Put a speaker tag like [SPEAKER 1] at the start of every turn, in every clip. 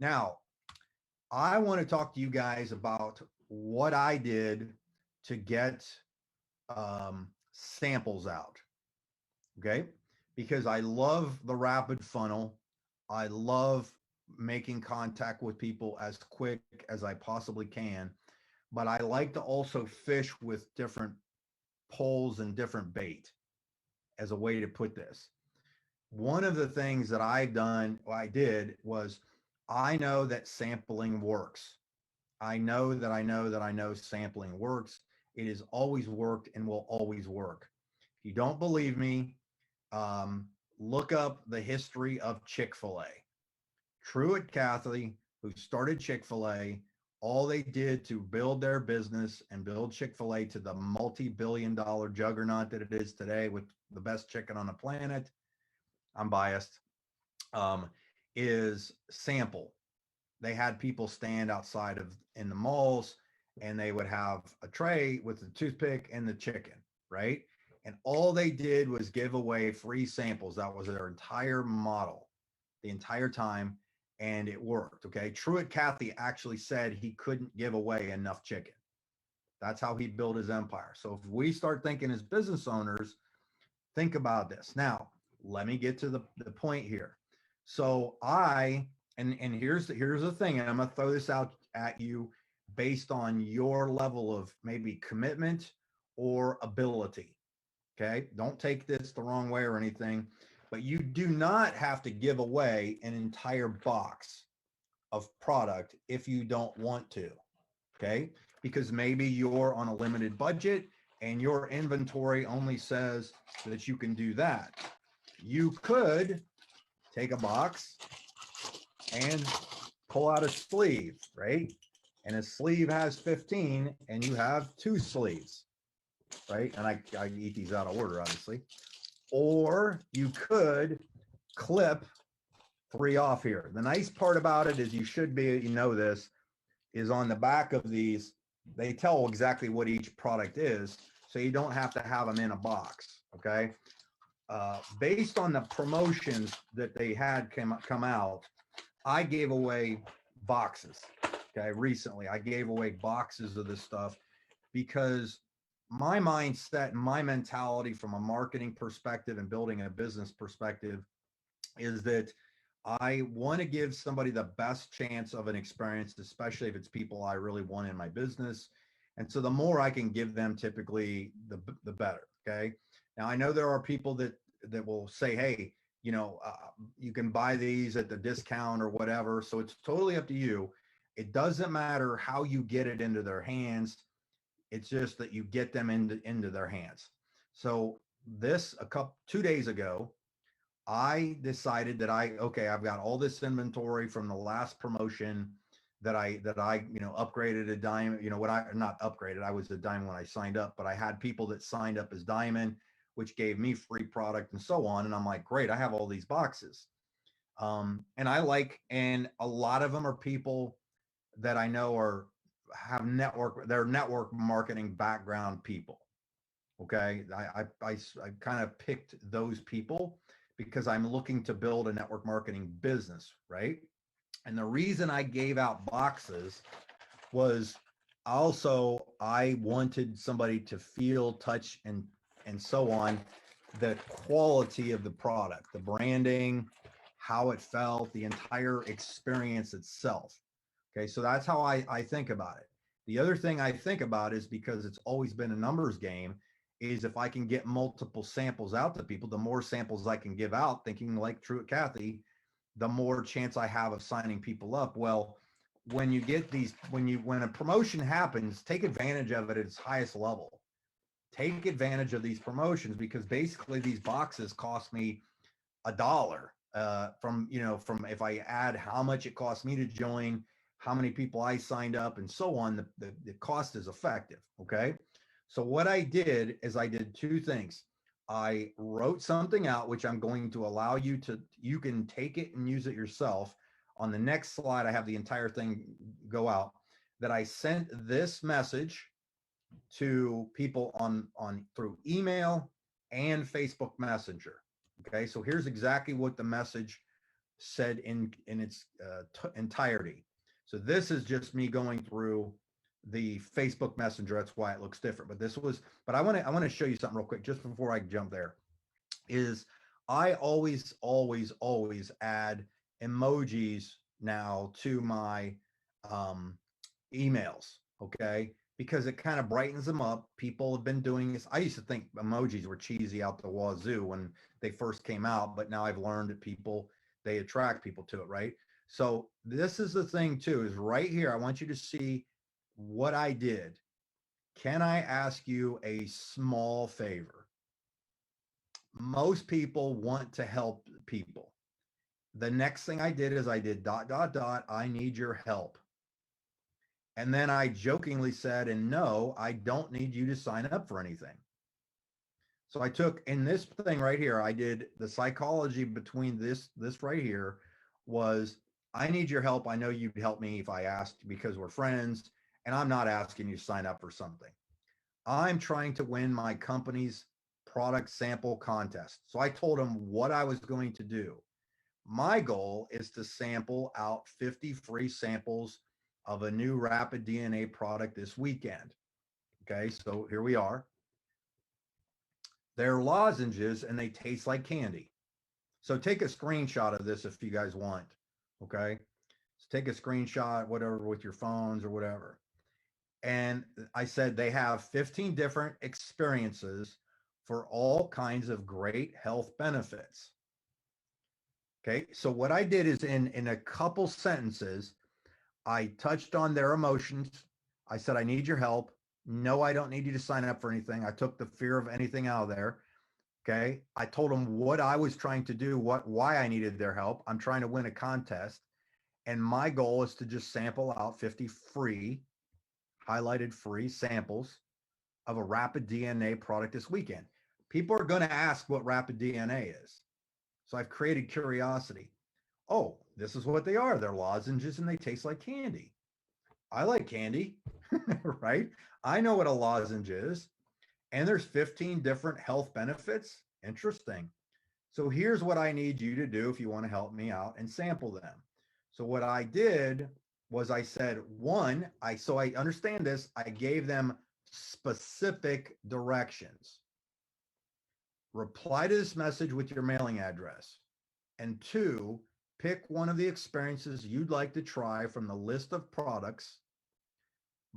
[SPEAKER 1] Now, I want to talk to you guys about what I did to get samples out. Okay. Because I love the rapid funnel. I love making contact with people as quick as I possibly can. But I like to also fish with different poles and different bait as a way to put this. One of the things that I did was I know that sampling works. I know sampling works. It has always worked and will always work. If you don't believe me, look up the history of Chick-fil-A. Truett Cathy, who started Chick-fil-A, all they did to build their business and build Chick-fil-A to the multi-billion-dollar juggernaut that it is today with the best chicken on the planet, I'm biased, um, is sample. They had people stand outside of in the malls and they would have a tray with the toothpick and the chicken, right? And all they did was give away free samples. That was their entire model the entire time. And it worked. Okay. Truett Cathy actually said he couldn't give away enough chicken. That's how he built his empire. So if we start thinking as business owners, think about this. Now, let me get to the point here. So and here's the thing, and I'm gonna throw this out at you based on your level of maybe commitment or ability. Okay. Don't take this the wrong way or anything, but you do not have to give away an entire box of product if you don't want to. Okay. Because maybe you're on a limited budget and your inventory only says that you can do that. You could take a box and pull out a sleeve, right? And a sleeve has 15 and you have two sleeves, right? And I eat these out of order, obviously. Or you could clip three off here. The nice part about it is you know this, is on the back of these, they tell exactly what each product is. So you don't have to have them in a box. Okay. Based on the promotions that they had come out, I gave away boxes. Okay. Recently, I gave away boxes of this stuff because my mindset and my mentality from a marketing perspective and building a business perspective is that I want to give somebody the best chance of an experience, especially if it's people I really want in my business. And so the more I can give them, typically the better. Okay. Now I know there are people that will say, hey, you can buy these at the discount or whatever. So it's totally up to you. It doesn't matter how you get it into their hands. It's just that you get them into their hands. So this 2 days ago, I decided that I've got all this inventory from the last promotion that I upgraded a diamond. What I not upgraded, I was a diamond when I signed up, but I had people that signed up as diamond, which gave me free product and so on. And I'm like, great, I have all these boxes. And a lot of them are people that I know they're network marketing background people. Okay. I kind of picked those people because I'm looking to build a network marketing business, right? And the reason I gave out boxes was also I wanted somebody to feel, touch, and so on the quality of the product, the branding, how it felt, the entire experience itself. Okay, so that's how I think about it. The other thing I think about is because it's always been a numbers game, is if I can get multiple samples out to people, the more samples I can give out, thinking like Truett Cathy, the more chance I have of signing people up. Well, when you get when a promotion happens, take advantage of it at its highest level. Take advantage of these promotions because basically these boxes cost me $1 from if I add how much it cost me to join, how many people I signed up, and so on. The cost is effective. Okay. So what I did is I did two things. I wrote something out, which I'm going to allow you can take it and use it yourself. On the next slide, I have the entire thing go out that I sent this message to people on through email and Facebook Messenger. Okay. So here's exactly what the message said in its entirety. So this is just me going through the Facebook Messenger. That's why it looks different. But this was, but I want to show you something real quick just before I jump there. Is I always add emojis now to my um, emails. Okay. Because it kind of brightens them up. People have been doing this. I used to think emojis were cheesy out the wazoo when they first came out, but now I've learned that they attract people to it, right? So this is the thing too, is right here. I want you to see what I did. Can I ask you a small favor? Most people want to help people. The next thing I did is I did dot, dot, dot. I need your help. And then I jokingly said, and no, I don't need you to sign up for anything. So I took in this thing right here, I did the psychology between this right here was I need your help. I know you'd help me if I asked because we're friends, and I'm not asking you to sign up for something. I'm trying to win my company's product sample contest. So I told him what I was going to do. My goal is to sample out 50 free samples of a new rapid DNA product this weekend. Okay, so here we are. They're lozenges and they taste like candy. So take a screenshot of this if you guys want. Okay, so take a screenshot, whatever, with your phones or whatever. And I said they have 15 different experiences for all kinds of great health benefits. Okay, so what I did is in a couple sentences, I touched on their emotions. I said, I need your help. No, I don't need you to sign up for anything. I took the fear of anything out of there. Okay. I told them what I was trying to do, why I needed their help. I'm trying to win a contest. And my goal is to just sample out 50 free, highlighted free samples of a rapid DNA product this weekend. People are going to ask what rapid DNA is. So I've created curiosity. Oh, this is what they are. They're lozenges and they taste like candy. I like candy, right? I know what a lozenge is. And there's 15 different health benefits. Interesting. So here's what I need you to do if you want to help me out and sample them. So what I did was I said, so I understand this, I gave them specific directions. Reply to this message with your mailing address. And 2, pick one of the experiences you'd like to try from the list of products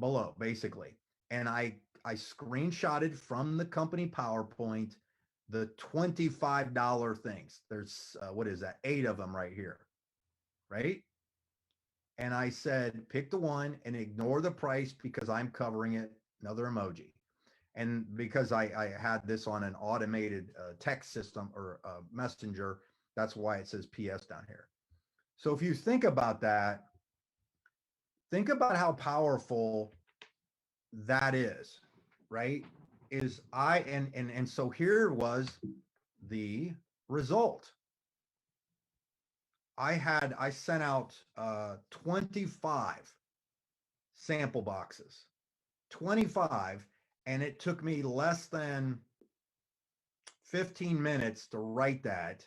[SPEAKER 1] below, basically. And I screenshotted from the company PowerPoint the $25 things. There's, what is that? 8 of them right here, right? And I said, pick the one and ignore the price because I'm covering it, another emoji. And because I had this on an automated text system or messenger, that's why it says PS down here. So if you think about that, think about how powerful that is, right? And so here was the result. I sent out 25 sample boxes, 25, and it took me less than 15 minutes to write that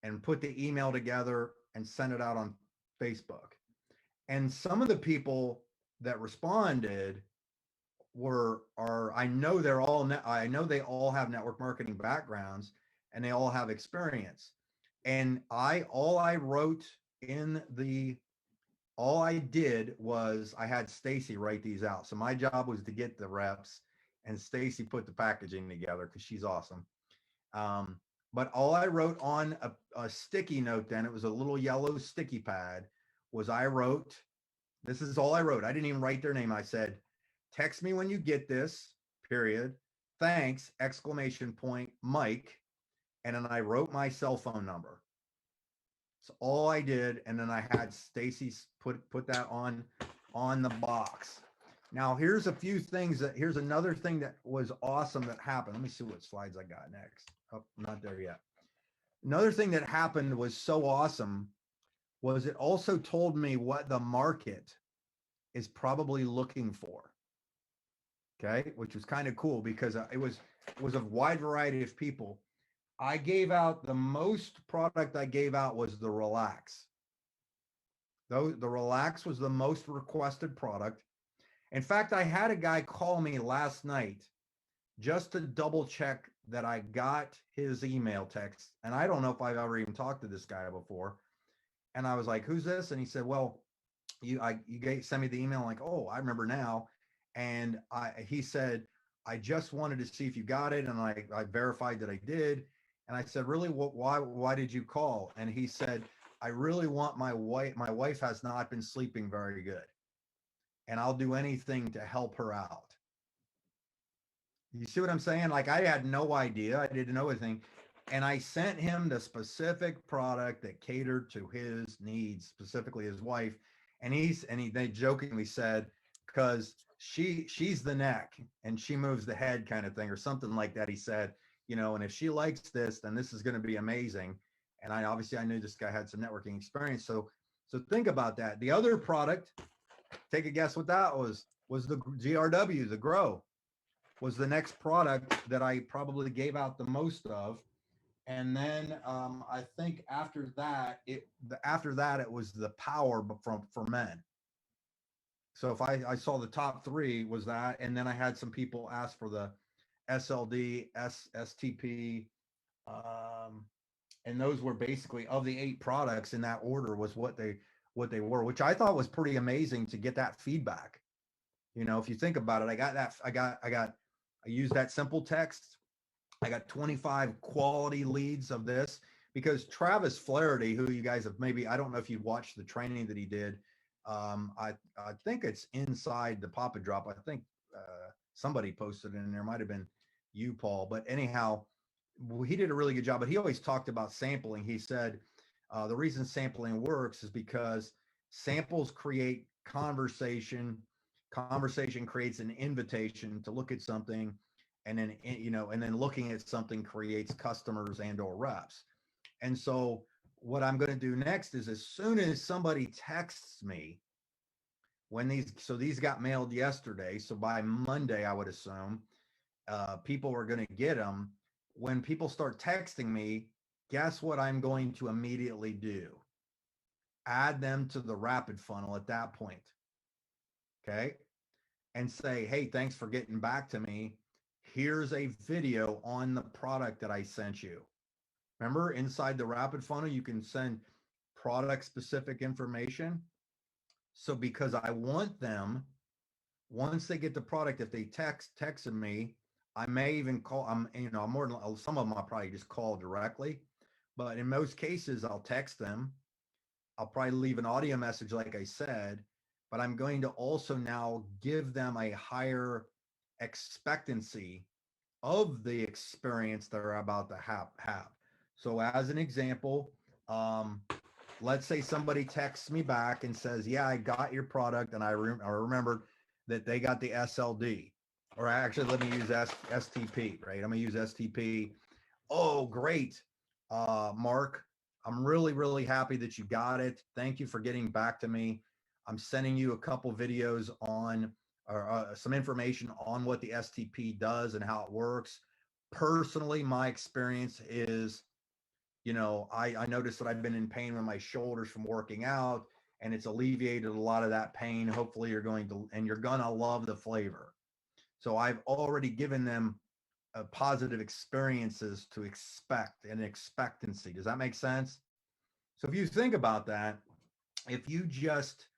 [SPEAKER 1] and put the email together and send it out on Facebook. And some of the people that responded I know they all have network marketing backgrounds and they all have experience. And all I did was I had Stacy write these out. So my job was to get the reps and Stacy put the packaging together because she's awesome. But all I wrote on a sticky note then, it was a little yellow sticky pad, was this is all I wrote. I didn't even write their name. I said, text me when you get this, period. Thanks, ! Mike. And then I wrote my cell phone number. That's all I did. And then I had Stacy put that on the box. Now here's another thing that was awesome that happened. Let me see what slides I got next. Oh, I'm not there yet. Another thing that happened was so awesome was it also told me what the market is probably looking for. Okay, which was kind of cool because it was a wide variety of people. I gave out the most product I gave out was the Relax. Though the Relax was the most requested product. In fact, I had a guy call me last night just to double check that I got his email text. And I don't know if I've ever even talked to this guy before. And I was like, "Who's this?" And he said, "Well, you sent me the email." I'm like, "Oh, I remember now." And he said, "I just wanted to see if you got it," and I verified that I did. And I said, "Really? Why did you call?" And he said, "I really want my wife. My wife has not been sleeping very good, and I'll do anything to help her out." You see what I'm saying? Like, I had no idea. I didn't know anything. And I sent him the specific product that catered to his needs, specifically his wife. And they jokingly said, because she's the neck and she moves the head kind of thing, or something like that. He said, and if she likes this, then this is going to be amazing. And I knew this guy had some networking experience. So think about that. The other product, take a guess what that was the GRW, the Grow, was the next product that I probably gave out the most of. And then I think after that it was the Power for men. So if I saw the top three was that, and then I had some people ask for the SLD, STP, and those were basically, of the 8 products in that order, was what they were, which I thought was pretty amazing to get that feedback. If you think about it, I used that simple text. I got 25 quality leads of this, because Travis Flaherty, who you guys have maybe, I don't know if you watched the training that he did. I think it's inside the Papa Drop. I think somebody posted it in there. Might have been you, Paul. But anyhow, he did a really good job. But he always talked about sampling. He said the reason sampling works is because samples create conversation. Conversation creates an invitation to look at something, and then looking at something creates customers and or reps. And so what I'm going to do next is, as soon as somebody texts me, these got mailed yesterday, so by Monday I would assume people are going to get them. When people start texting me, guess what I'm going to immediately do? Add them to the rapid funnel at that point. Okay. And say, "Hey, thanks for getting back to me. Here's a video on the product that I sent you." Remember, inside the rapid funnel, you can send product specific information. So because I want them, once they get the product, if they texted me, I may even call. I'm more than some of them I'll probably just call directly, but in most cases I'll text them. I'll probably leave an audio message, like I said, but I'm going to also now give them a higher expectancy of the experience they're about to have. So as an example, let's say somebody texts me back and says, "Yeah, I got your product," and I remembered that they got the SLD, or actually, let me use STP, right? I'm gonna use STP. "Oh, great, Mark. I'm really, really happy that you got it. Thank you for getting back to me. I'm sending you a couple videos on, or some information on what the STP does and how it works. Personally, my experience is, I noticed that I've been in pain with my shoulders from working out, and it's alleviated a lot of that pain. Hopefully you're going to love the flavor." So I've already given them positive experiences to expect, and expectancy. Does that make sense? So if you think about that, if you just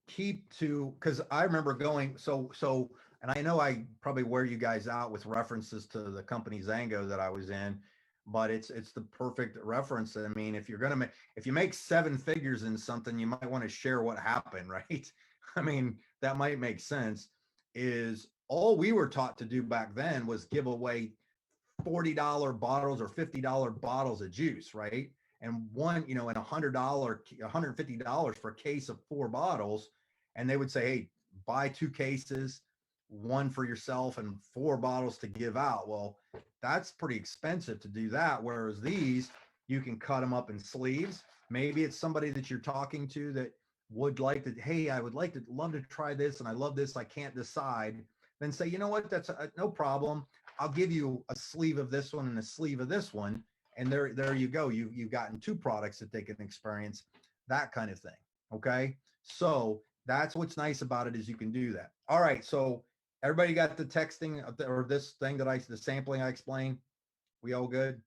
[SPEAKER 1] keep to, because I remember going, and I know I probably wear you guys out with references to the company Zango that I was in, but it's the perfect reference. I mean, if you make 7 figures in something, you might want to share what happened, right? I mean, that might make sense. Is all we were taught to do back then was give away $40 bottles or $50 bottles of juice, right? And and $150 for a case of 4 bottles. And they would say, "Hey, buy 2 cases, 1 for yourself and 4 bottles to give out." Well, that's pretty expensive to do that. Whereas these, you can cut them up in sleeves. Maybe it's somebody that you're talking to that would like to, "Hey, I would love to try this, and I love this. I can't decide." Then say, "You know what? That's no problem. I'll give you a sleeve of this one and a sleeve of this one. And there you go. You've gotten two products that they can experience, that kind of thing. Okay. So that's what's nice about it is you can do that. All right. So everybody got the texting or this thing that the sampling I explained? We all good?